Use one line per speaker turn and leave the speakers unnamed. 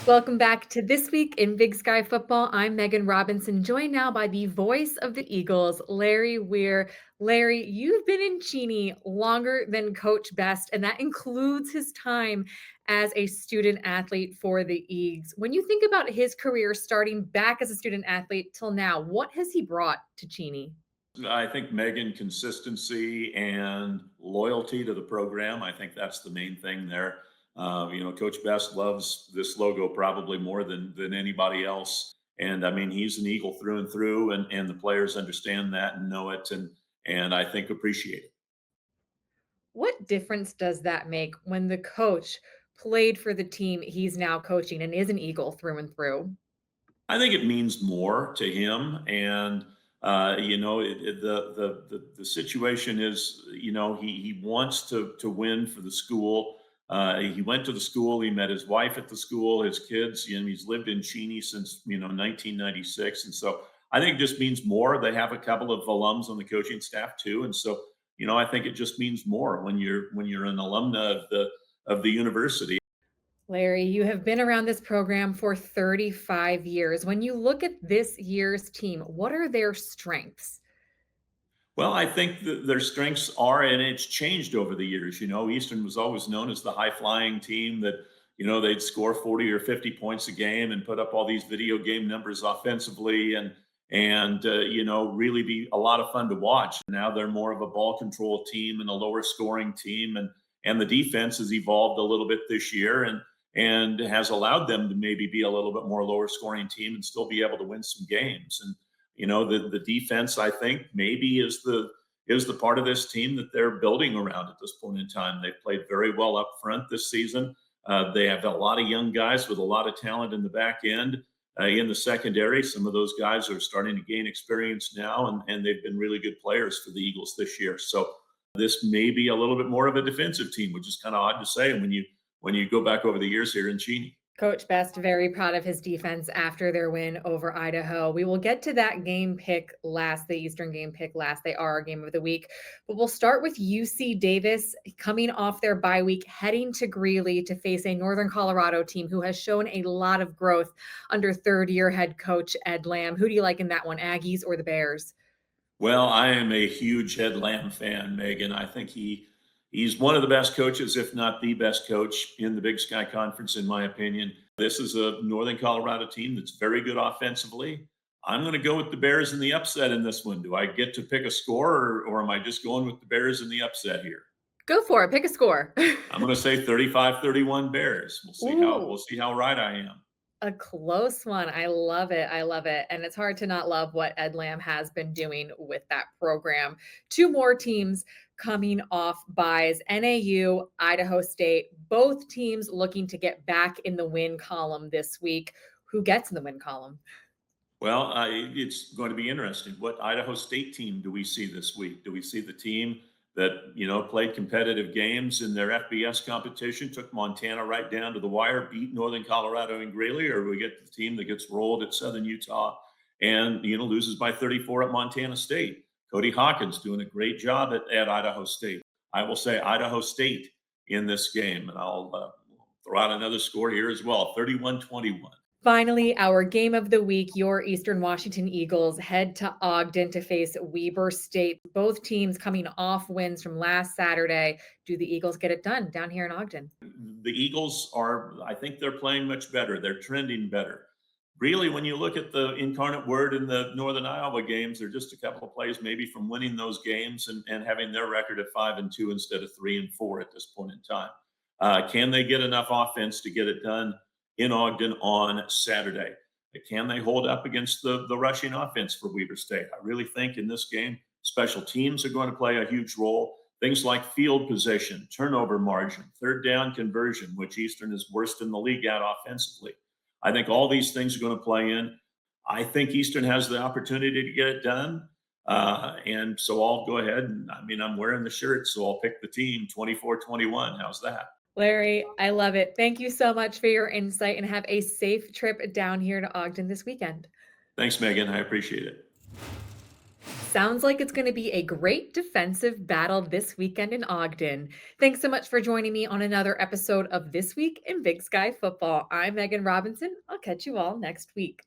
Welcome back to This Week in Big Sky Football. I'm Megan Robinson, joined now by the voice of the Eagles, Larry Weir. Larry, you've been in Cheney longer than Coach Best, and that includes his time as a student athlete for the Eags. When you think about his career starting back as a student athlete till now, what has he brought to Cheney?
I think Megan, consistency and loyalty to the program. I think that's the main thing there. Coach Best loves this logo probably more than anybody else. And I mean, he's an Eagle through and through, and the players understand that and know it, and I think appreciate it.
What difference does that make when the coach played for the team he's now coaching and is an Eagle through and through?
I think it means more to him, and the situation is, he wants to win for the school. He went to the school. He met his wife at the school. His kids. He's lived in Cheney since 1996, and so I think it just means more. They have a couple of alums on the coaching staff too, and so I think it just means more when you're an alumna of the university.
Larry, you have been around this program for 35 years. When you look at this year's team, what are their strengths?
Well, I think that their strengths are, and it's changed over the years. Eastern was always known as the high flying team that, they'd score 40 or 50 points a game and put up all these video game numbers offensively and really be a lot of fun to watch. Now they're more of a ball control team and a lower scoring team. And the defense has evolved a little bit this year and has allowed them to maybe be a little bit more lower scoring team and still be able to win some games. And the defense, I think, maybe is the part of this team that they're building around at this point in time. They've played very well up front this season. They have a lot of young guys with a lot of talent in the back end. In the secondary, some of those guys are starting to gain experience now, and they've been really good players for the Eagles this year. So this may be a little bit more of a defensive team, which is kind of odd to say when you go back over the years here in Cheney.
Coach Best, very proud of his defense after their win over Idaho. We will get to that game pick last, the Eastern game pick last. They are our game of the week. But we'll start with UC Davis coming off their bye week, heading to Greeley to face a Northern Colorado team who has shown a lot of growth under third year head coach Ed Lamb. Who do you like in that one, Aggies or the Bears?
Well, I am a huge Ed Lamb fan, Megan. I think he's one of the best coaches, if not the best coach in the Big Sky Conference, in my opinion. This is a Northern Colorado team that's very good offensively. I'm going to go with the Bears in the upset in this one. Do I get to pick a score, or am I just going with the Bears in the upset here?
Go for it. Pick a score.
I'm going to say 35-31 Bears. We'll see how
Ooh.
we'll see how right I am.
A close one. I love it. I love it. And it's hard to not love what Ed Lamb has been doing with that program. Two more teams coming off buys, NAU, Idaho State, both teams looking to get back in the win column this week. Who gets in the win column?
Well, it's going to be interesting. What Idaho State team do we see this week? Do we see the team that played competitive games in their FBS competition, took Montana right down to the wire, beat Northern Colorado and Greeley, or do we get the team that gets rolled at Southern Utah and loses by 34 at Montana State? Cody Hawkins doing a great job at Idaho State. I will say Idaho State in this game, and I'll throw out another score here as well: 31-21.
Finally, our game of the week, your Eastern Washington Eagles head to Ogden to face Weber State. Both teams coming off wins from last Saturday. Do the Eagles get it done down here in Ogden?
The Eagles I think they're playing much better. They're trending better. Really, when you look at the incarnate word in the Northern Iowa games, they're just a couple of plays maybe from winning those games and having their record at 5-2 instead of 3-4 at this point in time. Can they get enough offense to get it done in Ogden on Saturday? Can they hold up against the rushing offense for Weber State? I really think in this game, special teams are going to play a huge role. Things like field position, turnover margin, third down conversion, which Eastern is worst in the league at offensively. I think all these things are going to play in. I think Eastern has the opportunity to get it done. And so I'll go ahead and, I'm wearing the shirt, so I'll pick the team 24-21. How's that?
Larry, I love it. Thank you so much for your insight and have a safe trip down here to Ogden this weekend.
Thanks, Megan. I appreciate it.
Sounds like it's going to be a great defensive battle this weekend in Ogden. Thanks so much for joining me on another episode of This Week in Big Sky Football. I'm Megan Robinson. I'll catch you all next week.